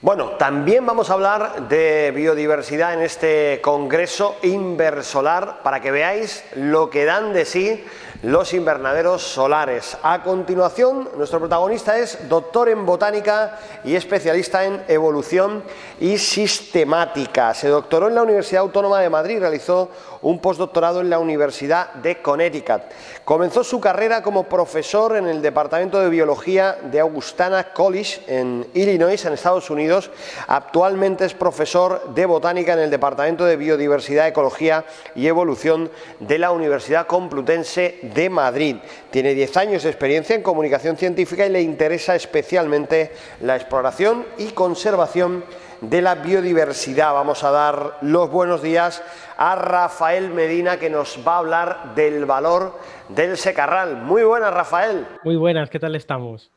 Bueno, también vamos a hablar de biodiversidad en este Congreso Inversolar para que veáis lo que dan de sí los invernaderos solares. A continuación, nuestro protagonista es doctor en botánica y especialista en evolución y sistemática. Se doctoró en la Universidad Autónoma de Madrid y realizó un postdoctorado en la Universidad de Connecticut. Comenzó su carrera como profesor en el Departamento de Biología de Augustana College en Illinois, en Estados Unidos. Actualmente es profesor de botánica en el Departamento de Biodiversidad, Ecología y Evolución de la Universidad Complutense de Madrid. Tiene 10 años de experiencia en comunicación científica y le interesa especialmente la exploración y conservación de la biodiversidad. Vamos a dar los buenos días a Rafael Medina, que nos va a hablar del valor del secarral. Muy buenas, Rafael. Muy buenas, ¿qué tal estamos?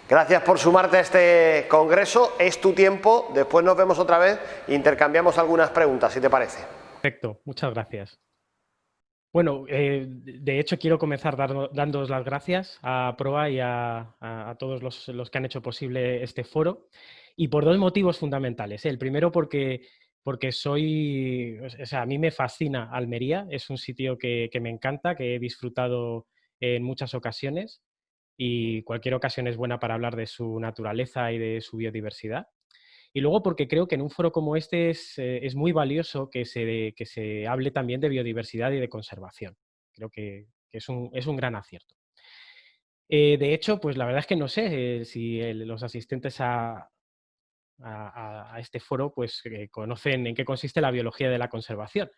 Gracias por sumarte a este congreso. Es tu tiempo, después nos vemos otra vez e intercambiamos algunas preguntas, si te parece. Perfecto, muchas gracias. Bueno, de hecho quiero comenzar dándoos las gracias a Proa y a todos los que han hecho posible este foro, y por dos motivos fundamentales. El primero porque a mí me fascina Almería, es un sitio que me encanta, que he disfrutado en muchas ocasiones, y cualquier ocasión es buena para hablar de su naturaleza y de su biodiversidad. Y luego porque creo que en un foro como este es muy valioso que se hable también de biodiversidad y de conservación. Creo que es un gran acierto. De hecho, pues la verdad es que no sé si los asistentes a este foro pues, conocen en qué consiste la biología de la conservación.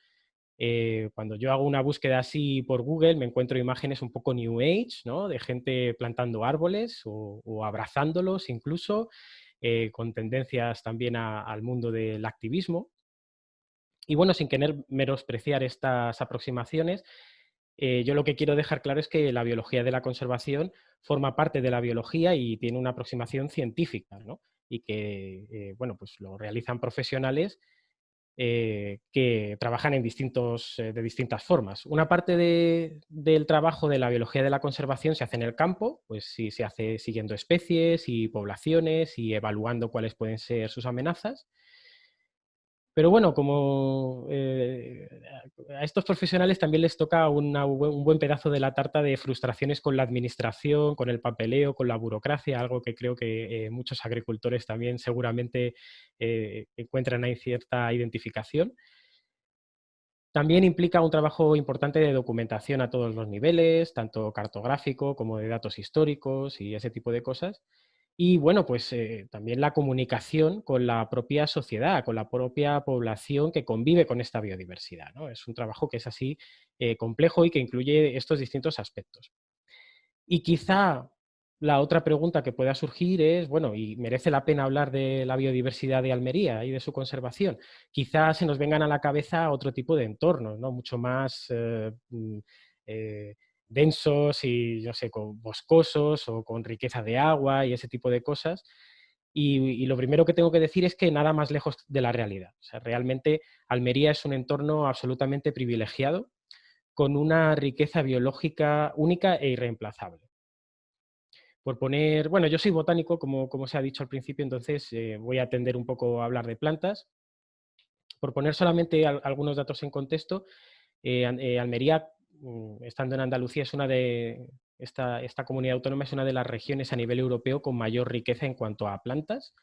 Cuando yo hago una búsqueda así por Google, me encuentro imágenes un poco New Age, ¿no? De gente plantando árboles o abrazándolos incluso, con tendencias también al mundo del activismo. Y bueno, sin querer menospreciar estas aproximaciones, yo lo que quiero dejar claro es que la biología de la conservación forma parte de la biología y tiene una aproximación científica, ¿no? Y que, bueno, pues lo realizan profesionales que trabajan de distintas formas. Una parte del trabajo de la biología de la conservación se hace en el campo, pues sí se hace siguiendo especies y poblaciones y evaluando cuáles pueden ser sus amenazas. Pero bueno, como a estos profesionales también les toca un buen pedazo de la tarta de frustraciones con la administración, con el papeleo, con la burocracia, algo que creo que muchos agricultores también seguramente encuentran ahí cierta identificación. También implica un trabajo importante de documentación a todos los niveles, tanto cartográfico como de datos históricos y ese tipo de cosas. Y bueno, pues también la comunicación con la propia sociedad, con la propia población que convive con esta biodiversidad, ¿no? Es un trabajo que es así complejo y que incluye estos distintos aspectos. Y quizá la otra pregunta que pueda surgir es, bueno, ¿y merece la pena hablar de la biodiversidad de Almería y de su conservación? Quizás se nos vengan a la cabeza otro tipo de entornos, ¿no? Mucho más eh, densos y, yo sé, boscosos o con riqueza de agua y ese tipo de cosas. Y lo primero que tengo que decir es que nada más lejos de la realidad. O sea, realmente Almería es un entorno absolutamente privilegiado, con una riqueza biológica única e irreemplazable. Por poner, bueno, yo soy botánico, como se ha dicho al principio, entonces voy a tender un poco a hablar de plantas. Por poner solamente algunos datos en contexto, Almería, estando en Andalucía, es esta comunidad autónoma es una de las regiones a nivel europeo con mayor riqueza en cuanto a plantas.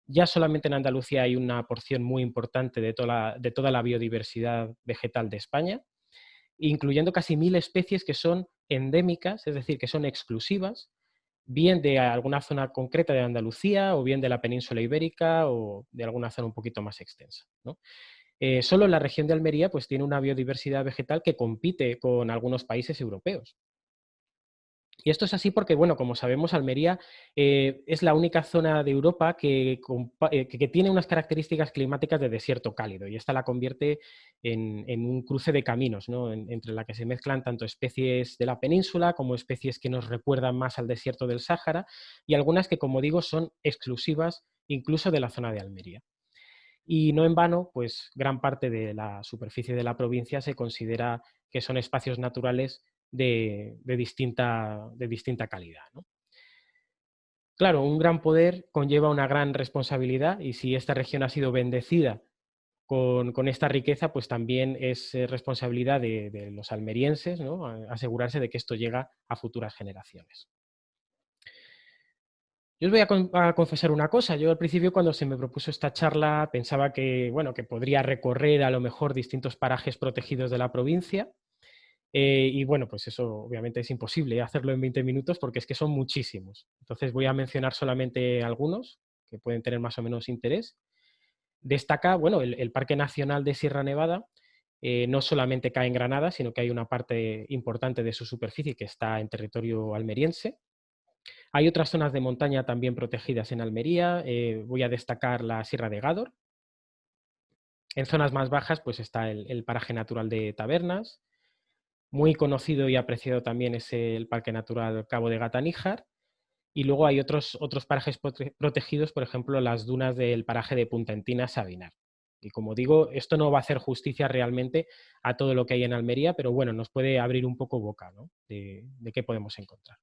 Ya solamente en Andalucía hay una porción muy importante de toda la biodiversidad vegetal de España, incluyendo casi 1000 especies que son endémicas, es decir, que son exclusivas, bien de alguna zona concreta de Andalucía o bien de la península ibérica o de alguna zona un poquito más extensa, ¿no? Solo la región de Almería pues, tiene una biodiversidad vegetal que compite con algunos países europeos. Y esto es así porque, bueno, como sabemos, Almería es la única zona de Europa que tiene unas características climáticas de desierto cálido, y esta la convierte en un cruce de caminos, ¿no? Entre la que se mezclan tanto especies de la península como especies que nos recuerdan más al desierto del Sáhara, y algunas que, como digo, son exclusivas incluso de la zona de Almería. Y no en vano, pues gran parte de la superficie de la provincia se considera que son espacios naturales de distinta calidad, ¿no? Claro, un gran poder conlleva una gran responsabilidad y si esta región ha sido bendecida con esta riqueza, pues también es responsabilidad de los almerienses, ¿no? Asegurarse de que esto llega a futuras generaciones. Yo os voy a confesar una cosa. Yo al principio cuando se me propuso esta charla pensaba que, bueno, que podría recorrer a lo mejor distintos parajes protegidos de la provincia. Y bueno, pues eso obviamente es imposible hacerlo en 20 minutos porque es que son muchísimos. Entonces voy a mencionar solamente algunos que pueden tener más o menos interés. Destaca, bueno, el Parque Nacional de Sierra Nevada. No solamente cae en Granada, sino que hay una parte importante de su superficie que está en territorio almeriense. Hay otras zonas de montaña también protegidas en Almería. Voy a destacar la Sierra de Gádor. En zonas más bajas pues está el paraje natural de Tabernas. Muy conocido y apreciado también es el Parque Natural Cabo de Gata-Níjar. Y luego hay otros parajes protegidos, por ejemplo, las dunas del paraje de Punta Entina, Sabinar. Y como digo, esto no va a hacer justicia realmente a todo lo que hay en Almería, pero bueno, nos puede abrir un poco boca, ¿no? de qué podemos encontrar.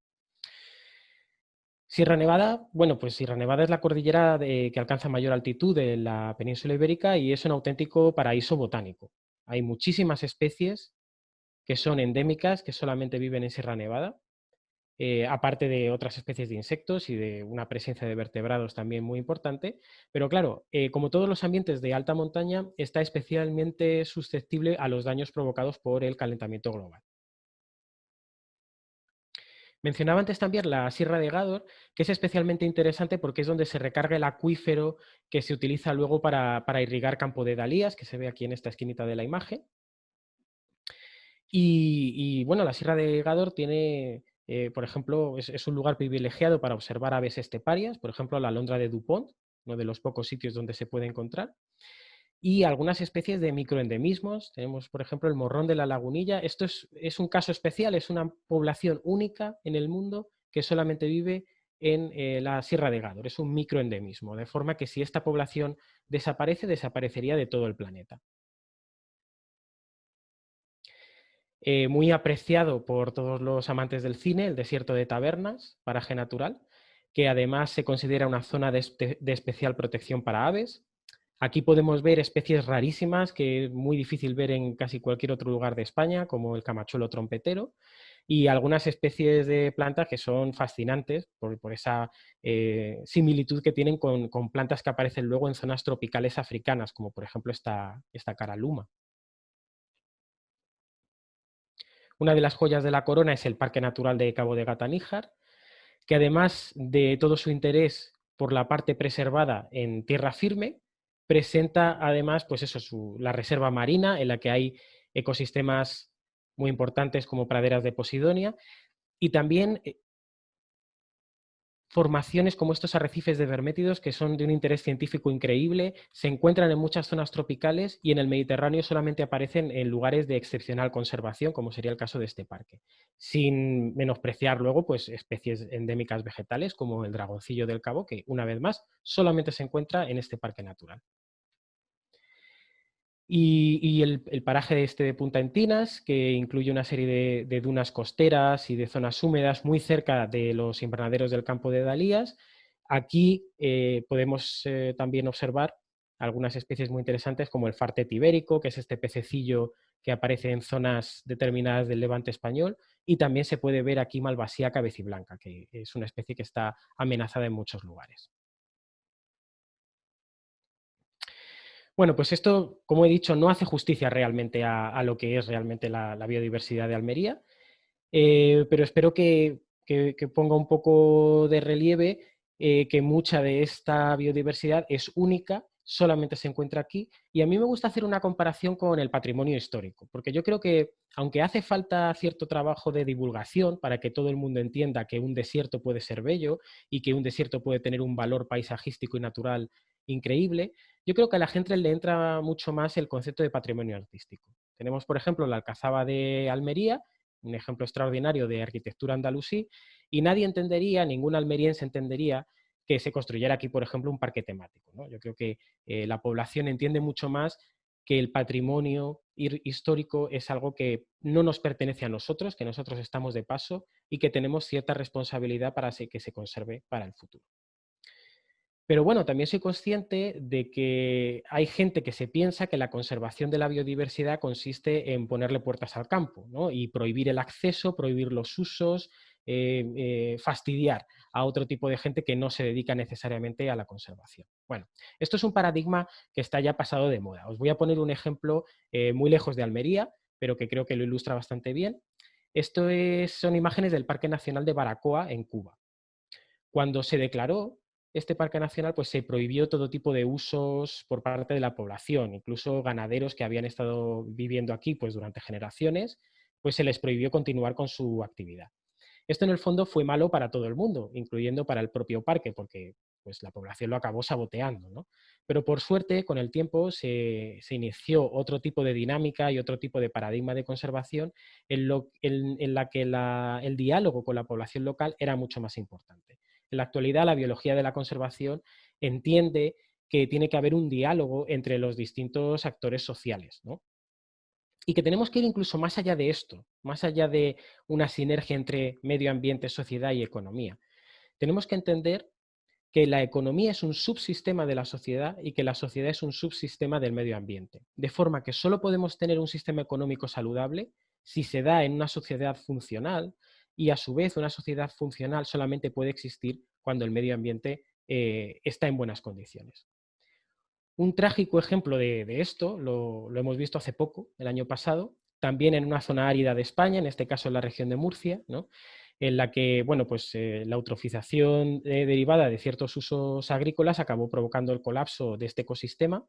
Sierra Nevada, bueno, pues Sierra Nevada es la cordillera que alcanza mayor altitud de la península ibérica y es un auténtico paraíso botánico. Hay muchísimas especies que son endémicas, que solamente viven en Sierra Nevada, aparte de otras especies de insectos y de una presencia de vertebrados también muy importante. Pero claro, como todos los ambientes de alta montaña, está especialmente susceptible a los daños provocados por el calentamiento global. Mencionaba antes también la Sierra de Gádor, que es especialmente interesante porque es donde se recarga el acuífero que se utiliza luego para irrigar Campo de Dalías, que se ve aquí en esta esquinita de la imagen. Y bueno, la Sierra de Gádor tiene, por ejemplo, es un lugar privilegiado para observar aves esteparias, por ejemplo, la alondra de Dupont, uno de los pocos sitios donde se puede encontrar, y algunas especies de microendemismos. Tenemos, por ejemplo, el morrón de la lagunilla. Esto es un caso especial, es una población única en el mundo que solamente vive en la Sierra de Gádor. Es un microendemismo, de forma que si esta población desaparece, desaparecería de todo el planeta. Muy apreciado por todos los amantes del cine, el desierto de Tabernas, paraje natural, que además se considera una zona de especial protección para aves. Aquí podemos ver especies rarísimas que es muy difícil ver en casi cualquier otro lugar de España, como el camachuelo trompetero, y algunas especies de plantas que son fascinantes por esa similitud que tienen con plantas que aparecen luego en zonas tropicales africanas, como por ejemplo esta caraluma. Una de las joyas de la corona es el Parque Natural de Cabo de Gata-Níjar, que además de todo su interés por la parte preservada en tierra firme, presenta además pues eso, la reserva marina en la que hay ecosistemas muy importantes como praderas de Posidonia y también formaciones como estos arrecifes de vermétidos que son de un interés científico increíble, se encuentran en muchas zonas tropicales y en el Mediterráneo solamente aparecen en lugares de excepcional conservación, como sería el caso de este parque, sin menospreciar luego pues, especies endémicas vegetales como el dragoncillo del Cabo, que una vez más solamente se encuentra en este parque natural. Y el paraje este de Punta Entinas, que incluye una serie de dunas costeras y de zonas húmedas muy cerca de los invernaderos del campo de Dalías. Aquí podemos también observar algunas especies muy interesantes como el fartet ibérico, que es este pececillo que aparece en zonas determinadas del levante español, y también se puede ver aquí malvasía cabeciblanca, que es una especie que está amenazada en muchos lugares. Bueno, pues esto, como he dicho, no hace justicia realmente a lo que es realmente la biodiversidad de Almería, pero espero que ponga un poco de relieve que mucha de esta biodiversidad es única, solamente se encuentra aquí, y a mí me gusta hacer una comparación con el patrimonio histórico, porque yo creo que aunque hace falta cierto trabajo de divulgación para que todo el mundo entienda que un desierto puede ser bello y que un desierto puede tener un valor paisajístico y natural increíble, yo creo que a la gente le entra mucho más el concepto de patrimonio artístico. Tenemos, por ejemplo, la Alcazaba de Almería, un ejemplo extraordinario de arquitectura andalusí, y nadie entendería, ningún almeriense entendería que se construyera aquí, por ejemplo, un parque temático, ¿no? Yo creo que la población entiende mucho más que el patrimonio histórico es algo que no nos pertenece a nosotros, que nosotros estamos de paso y que tenemos cierta responsabilidad para que se conserve para el futuro. Pero bueno, también soy consciente de que hay gente que se piensa que la conservación de la biodiversidad consiste en ponerle puertas al campo, ¿no? Y prohibir el acceso, prohibir los usos, fastidiar a otro tipo de gente que no se dedica necesariamente a la conservación. Bueno, esto es un paradigma que está ya pasado de moda. Os voy a poner un ejemplo muy lejos de Almería, pero que creo que lo ilustra bastante bien. Son imágenes del Parque Nacional de Baracoa, en Cuba. Cuando se declaró este parque nacional, pues se prohibió todo tipo de usos por parte de la población, incluso ganaderos que habían estado viviendo aquí pues, durante generaciones, pues se les prohibió continuar con su actividad. Esto en el fondo fue malo para todo el mundo, incluyendo para el propio parque, porque pues, la población lo acabó saboteando, ¿no? Pero por suerte, con el tiempo se inició otro tipo de dinámica y otro tipo de paradigma de conservación en la que el diálogo con la población local era mucho más importante. En la actualidad, la biología de la conservación entiende que tiene que haber un diálogo entre los distintos actores sociales, ¿no? Y que tenemos que ir incluso más allá de esto, más allá de una sinergia entre medio ambiente, sociedad y economía. Tenemos que entender que la economía es un subsistema de la sociedad y que la sociedad es un subsistema del medio ambiente. De forma que solo podemos tener un sistema económico saludable si se da en una sociedad funcional, y a su vez una sociedad funcional solamente puede existir cuando el medio ambiente está en buenas condiciones. Un trágico ejemplo de esto lo hemos visto hace poco, el año pasado, también en una zona árida de España, en este caso en la región de Murcia, ¿no? En la que bueno, pues, la eutrofización derivada de ciertos usos agrícolas acabó provocando el colapso de este ecosistema.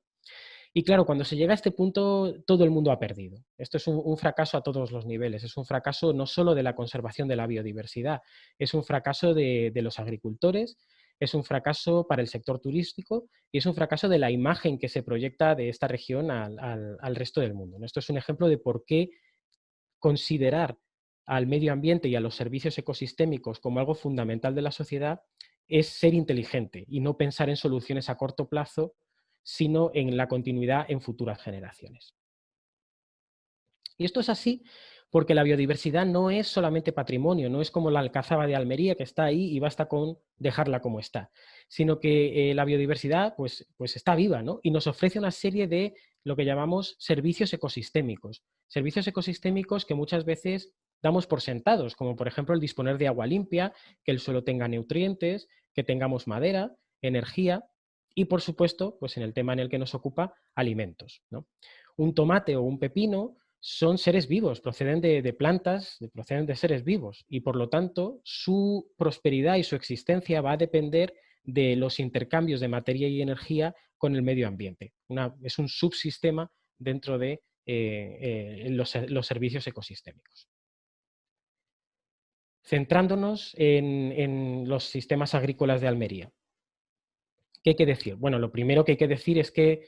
Y claro, cuando se llega a este punto, todo el mundo ha perdido. Esto es un fracaso a todos los niveles. Es un fracaso no solo de la conservación de la biodiversidad, es un fracaso de los agricultores, es un fracaso para el sector turístico y es un fracaso de la imagen que se proyecta de esta región al resto del mundo. Esto es un ejemplo de por qué considerar al medio ambiente y a los servicios ecosistémicos como algo fundamental de la sociedad es ser inteligente y no pensar en soluciones a corto plazo, sino en la continuidad en futuras generaciones. Y esto es así porque la biodiversidad no es solamente patrimonio, no es como la alcazaba de Almería que está ahí y basta con dejarla como está, sino que la biodiversidad pues está viva, ¿no? Y nos ofrece una serie de lo que llamamos servicios ecosistémicos que muchas veces damos por sentados, como por ejemplo el disponer de agua limpia, que el suelo tenga nutrientes, que tengamos madera, energía y, por supuesto, pues en el tema en el que nos ocupa, alimentos, ¿no? Un tomate o un pepino son seres vivos, proceden de plantas, proceden de seres vivos y por lo tanto su prosperidad y su existencia va a depender de los intercambios de materia y energía con el medio ambiente. Es un subsistema dentro de los servicios ecosistémicos. Centrándonos en los sistemas agrícolas de Almería. ¿Qué hay que decir? Bueno, lo primero que hay que decir es que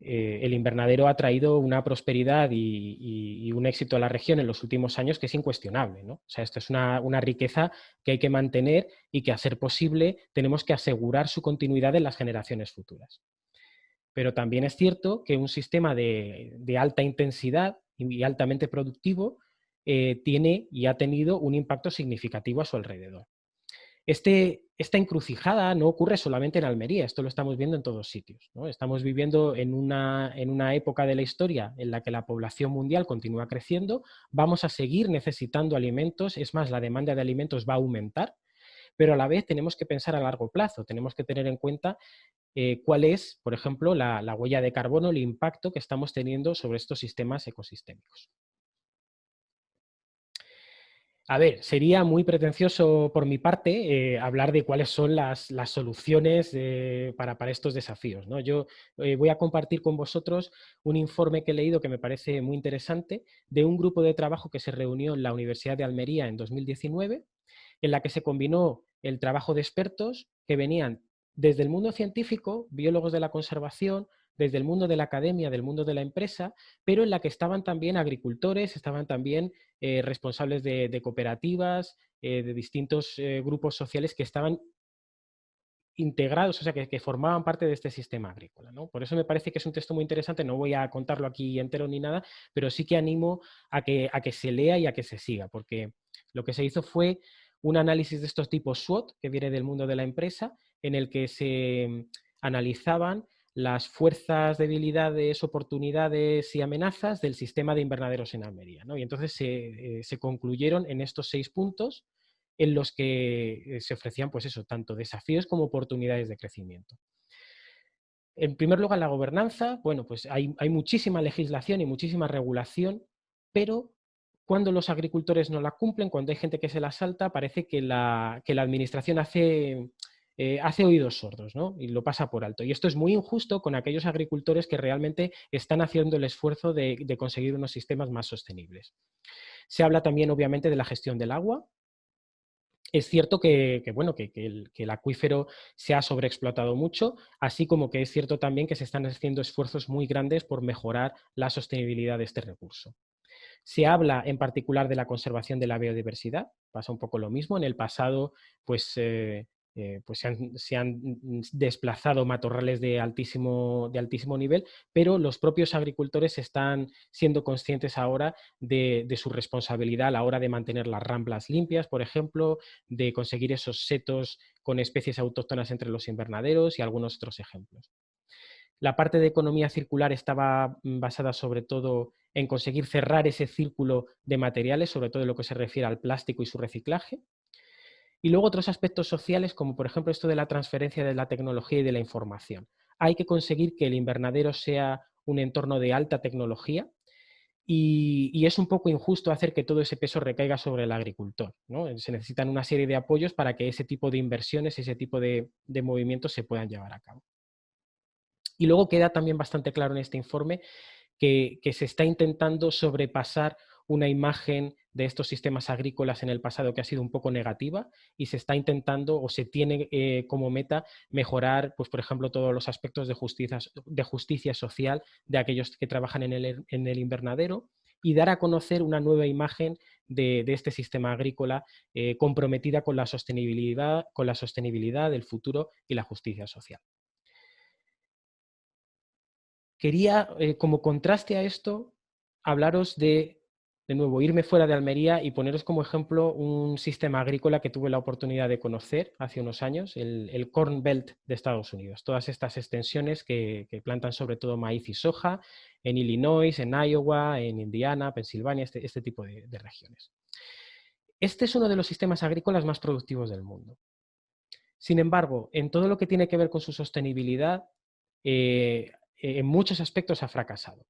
el invernadero ha traído una prosperidad y un éxito a la región en los últimos años que es incuestionable, ¿no? O sea, esto es una riqueza que hay que mantener y que, a ser posible, tenemos que asegurar su continuidad en las generaciones futuras. Pero también es cierto que un sistema de alta intensidad y altamente productivo tiene y ha tenido un impacto significativo a su alrededor. Esta encrucijada no ocurre solamente en Almería, esto lo estamos viendo en todos sitios, ¿no? Estamos viviendo en una época de la historia en la que la población mundial continúa creciendo, vamos a seguir necesitando alimentos, es más, la demanda de alimentos va a aumentar, pero a la vez tenemos que pensar a largo plazo, tenemos que tener en cuenta cuál es, por ejemplo, la huella de carbono, el impacto que estamos teniendo sobre estos sistemas ecosistémicos. A ver, sería muy pretencioso por mi parte hablar de cuáles son las soluciones para estos desafíos, ¿no? Yo voy a compartir con vosotros un informe que he leído que me parece muy interesante de un grupo de trabajo que se reunió en la Universidad de Almería en 2019, en la que se combinó el trabajo de expertos que venían desde el mundo científico, biólogos de la conservación, desde el mundo de la academia, del mundo de la empresa, pero en la que estaban también agricultores, estaban también responsables de cooperativas, de distintos grupos sociales que estaban integrados, o sea, que formaban parte de este sistema agrícola, ¿no? Por eso me parece que es un texto muy interesante, no voy a contarlo aquí entero ni nada, pero sí que animo a que se lea y a que se siga, porque lo que se hizo fue un análisis de estos tipos SWOT, que viene del mundo de la empresa, en el que se analizaban las fuerzas, debilidades, oportunidades y amenazas del sistema de invernaderos en Almería, ¿no? Y entonces se concluyeron en estos 6 puntos en los que se ofrecían, pues eso, tanto desafíos como oportunidades de crecimiento. En primer lugar, la gobernanza. Bueno, pues hay muchísima legislación y muchísima regulación, pero cuando los agricultores no la cumplen, cuando hay gente que se la salta, parece que la administración hace oídos sordos, ¿no? Y lo pasa por alto. Y esto es muy injusto con aquellos agricultores que realmente están haciendo el esfuerzo de conseguir unos sistemas más sostenibles. Se habla también, obviamente, de la gestión del agua. Es cierto bueno, que el acuífero se ha sobreexplotado mucho, así como que es cierto también que se están haciendo esfuerzos muy grandes por mejorar la sostenibilidad de este recurso. Se habla en particular de la conservación de la biodiversidad, pasa un poco lo mismo. En el pasado, pues, pues se han desplazado matorrales de altísimo nivel, pero los propios agricultores están siendo conscientes ahora de su responsabilidad a la hora de mantener las ramblas limpias, por ejemplo, de conseguir esos setos con especies autóctonas entre los invernaderos y algunos otros ejemplos. La parte de economía circular estaba basada sobre todo en conseguir cerrar ese círculo de materiales, sobre todo en lo que se refiere al plástico y su reciclaje. Y luego otros aspectos sociales, como por ejemplo esto de la transferencia de la tecnología y de la información. Hay que conseguir que el invernadero sea un entorno de alta tecnología, y es un poco injusto hacer que todo ese peso recaiga sobre el agricultor, ¿no? Se necesitan una serie de apoyos para que ese tipo de inversiones, ese tipo de movimientos se puedan llevar a cabo. Y luego queda también bastante claro en este informe que se está intentando sobrepasar una imagen de estos sistemas agrícolas en el pasado que ha sido un poco negativa, y se está intentando o se tiene como meta mejorar, pues, por ejemplo, todos los aspectos de justicia social de aquellos que trabajan en el invernadero, y dar a conocer una nueva imagen de este sistema agrícola comprometida con la sostenibilidad del futuro y la justicia social. Quería, como contraste a esto, hablaros de nuevo, irme fuera de Almería y poneros como ejemplo un sistema agrícola que tuve la oportunidad de conocer hace unos años, el Corn Belt de Estados Unidos. Todas estas extensiones que plantan sobre todo maíz y soja en Illinois, en Iowa, en Indiana, Pensilvania, este tipo de regiones. Este es uno de los sistemas agrícolas más productivos del mundo. Sin embargo, en todo lo que tiene que ver con su sostenibilidad, en muchos aspectos ha fracasado.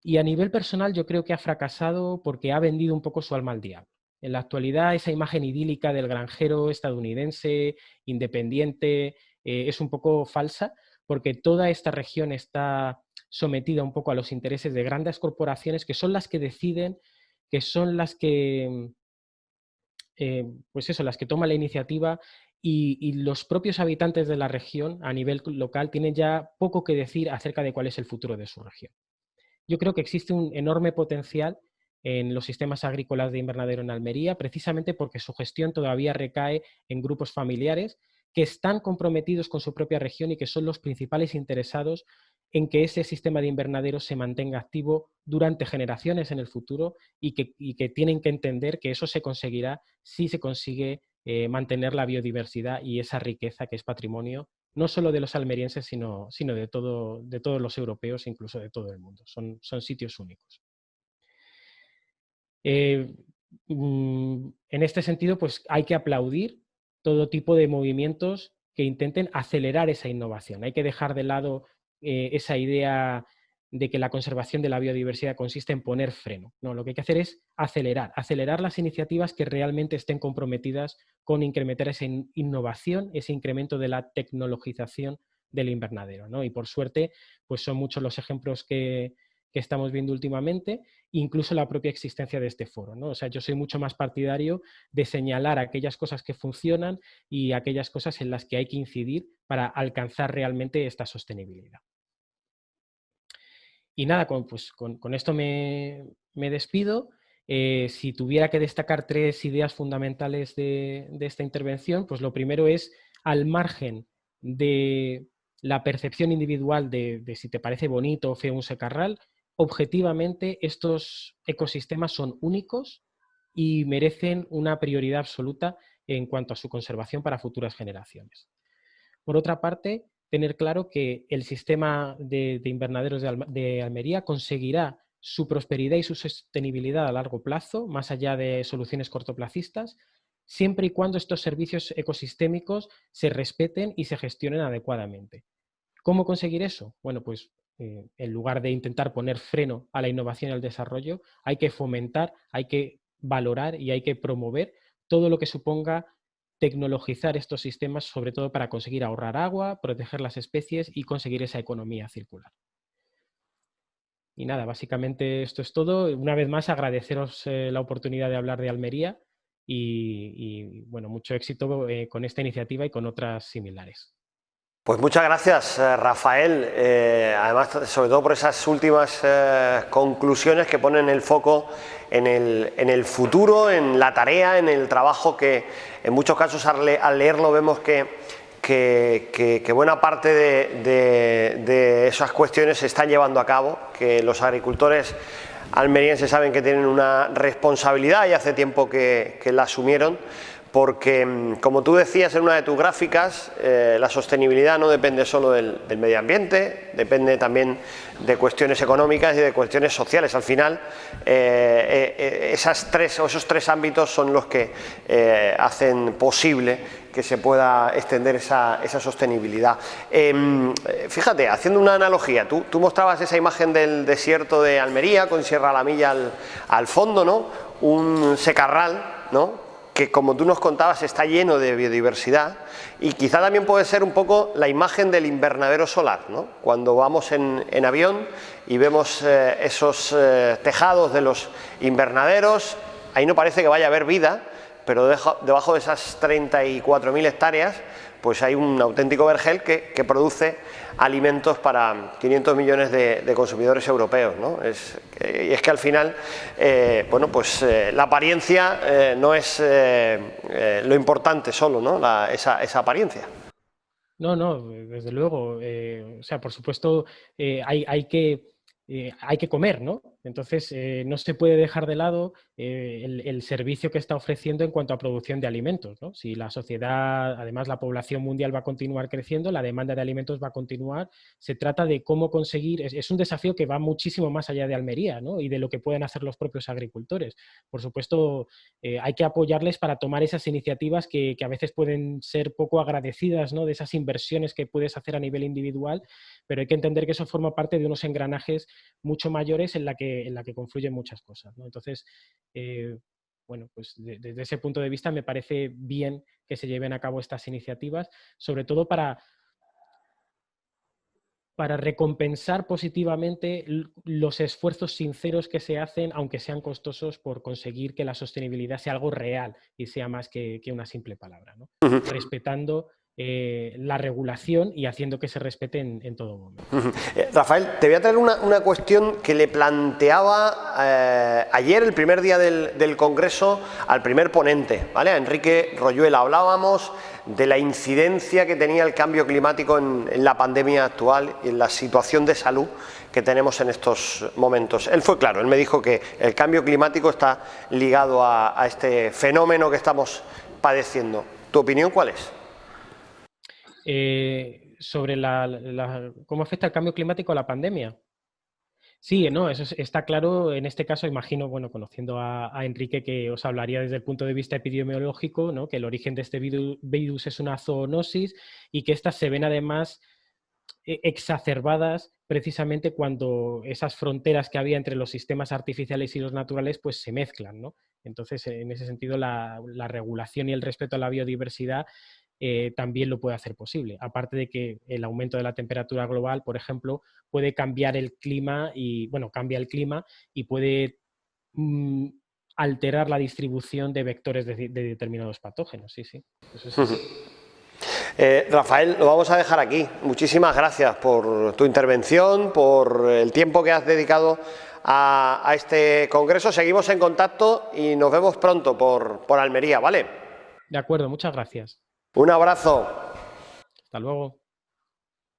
Y a nivel personal yo creo que ha fracasado porque ha vendido un poco su alma al diablo. En la actualidad esa imagen idílica del granjero estadounidense, independiente, es un poco falsa, porque toda esta región está sometida un poco a los intereses de grandes corporaciones que son las que deciden, que son las que pues eso, las que toman la iniciativa, y los propios habitantes de la región a nivel local tienen ya poco que decir acerca de cuál es el futuro de su región. Yo creo que existe un enorme potencial en los sistemas agrícolas de invernadero en Almería, precisamente porque su gestión todavía recae en grupos familiares que están comprometidos con su propia región y que son los principales interesados en que ese sistema de invernadero se mantenga activo durante generaciones en el futuro, y que tienen que entender que eso se conseguirá si se consigue mantener la biodiversidad y esa riqueza que es patrimonio no solo de los almerienses, sino de todos los europeos, incluso de todo el mundo. Son sitios únicos. En este sentido, pues hay que aplaudir todo tipo de movimientos que intenten acelerar esa innovación. Hay que dejar de lado esa idea de que la conservación de la biodiversidad consiste en poner freno. No, lo que hay que hacer es acelerar las iniciativas que realmente estén comprometidas con incrementar esa innovación, ese incremento de la tecnologización del invernadero, ¿no? Y por suerte, pues son muchos los ejemplos que estamos viendo últimamente, incluso la propia existencia de este foro, ¿no? O sea, yo soy mucho más partidario de señalar aquellas cosas que funcionan y aquellas cosas en las que hay que incidir para alcanzar realmente esta sostenibilidad. Y nada, con esto me despido. Si tuviera que destacar 3 ideas fundamentales de esta intervención, pues lo primero es, al margen de la percepción individual de si te parece bonito o feo un secarral, objetivamente estos ecosistemas son únicos y merecen una prioridad absoluta en cuanto a su conservación para futuras generaciones. Por otra parte, tener claro que el sistema de invernaderos de Almería conseguirá su prosperidad y su sostenibilidad a largo plazo, más allá de soluciones cortoplacistas, siempre y cuando estos servicios ecosistémicos se respeten y se gestionen adecuadamente. ¿Cómo conseguir eso? Bueno, pues en lugar de intentar poner freno a la innovación y al desarrollo, hay que fomentar, hay que valorar y hay que promover todo lo que suponga tecnologizar estos sistemas, sobre todo para conseguir ahorrar agua, proteger las especies y conseguir esa economía circular. Y nada, básicamente esto es todo. Una vez más, agradeceros la oportunidad de hablar de Almería y bueno, mucho éxito con esta iniciativa y con otras similares. Pues muchas gracias, Rafael, además sobre todo por esas últimas conclusiones que ponen el foco en el futuro, en la tarea, en el trabajo que en muchos casos al leerlo vemos que buena parte de esas cuestiones se están llevando a cabo, que los agricultores almerienses saben que tienen una responsabilidad y hace tiempo que la asumieron. Porque, como tú decías en una de tus gráficas, la sostenibilidad no depende solo del medio ambiente, depende también de cuestiones económicas y de cuestiones sociales. Al final, esos tres ámbitos son los que hacen posible que se pueda extender esa sostenibilidad. Fíjate, haciendo una analogía, tú mostrabas esa imagen del desierto de Almería con Sierra la Milla al fondo, ¿no? Un secarral, ¿no?, que, como tú nos contabas, está lleno de biodiversidad, y quizá también puede ser un poco la imagen del invernadero solar, ¿no? Cuando vamos en avión y vemos esos tejados de los invernaderos, ahí no parece que vaya a haber vida, pero debajo de esas 34.000 hectáreas pues hay un auténtico vergel que produce alimentos para 500 millones de consumidores europeos, ¿no? Y es que al final, bueno, pues la apariencia no es lo importante solo, ¿no? Esa apariencia. No, no, desde luego. O sea, por supuesto, hay que comer, ¿no? Entonces, no se puede dejar de lado el servicio que está ofreciendo en cuanto a producción de alimentos, ¿no? Si la sociedad, además la población mundial va a continuar creciendo, la demanda de alimentos va a continuar. Se trata de cómo conseguir, es un desafío que va muchísimo más allá de Almería, ¿no?, y de lo que pueden hacer los propios agricultores. Por supuesto, hay que apoyarles para tomar esas iniciativas que a veces pueden ser poco agradecidas, ¿no?, de esas inversiones que puedes hacer a nivel individual, pero hay que entender que eso forma parte de unos engranajes mucho mayores en la que confluyen muchas cosas, ¿no? Entonces, bueno, pues desde ese punto de vista me parece bien que se lleven a cabo estas iniciativas, sobre todo para recompensar positivamente los esfuerzos sinceros que se hacen, aunque sean costosos, por conseguir que la sostenibilidad sea algo real y sea más que una simple palabra, ¿no? Respetando la regulación y haciendo que se respete en todo momento. Rafael, te voy a traer una cuestión que le planteaba ayer, el primer día del Congreso, al primer ponente, ¿vale?, a Enrique Royuela. Hablábamos de la incidencia que tenía el cambio climático en la pandemia actual y en la situación de salud que tenemos en estos momentos. Él fue claro, él me dijo que el cambio climático está ligado a este fenómeno que estamos padeciendo. ¿Tu opinión cuál es? Sobre cómo afecta el cambio climático a la pandemia. Sí, no, eso está claro. En este caso, imagino, bueno, conociendo a Enrique, que os hablaría desde el punto de vista epidemiológico, ¿no?, que el origen de este virus es una zoonosis y que estas se ven además exacerbadas precisamente cuando esas fronteras que había entre los sistemas artificiales y los naturales pues se mezclan, ¿no? Entonces, en ese sentido, la regulación y el respeto a la biodiversidad también lo puede hacer posible. Aparte de que el aumento de la temperatura global, por ejemplo, puede cambiar el clima y, bueno, cambia el clima y puede alterar la distribución de vectores de determinados patógenos. Sí, sí. Eso es así. Rafael, lo vamos a dejar aquí. Muchísimas gracias por tu intervención, por el tiempo que has dedicado a este congreso. Seguimos en contacto y nos vemos pronto por Almería, ¿vale? De acuerdo, muchas gracias. Un abrazo. Hasta luego.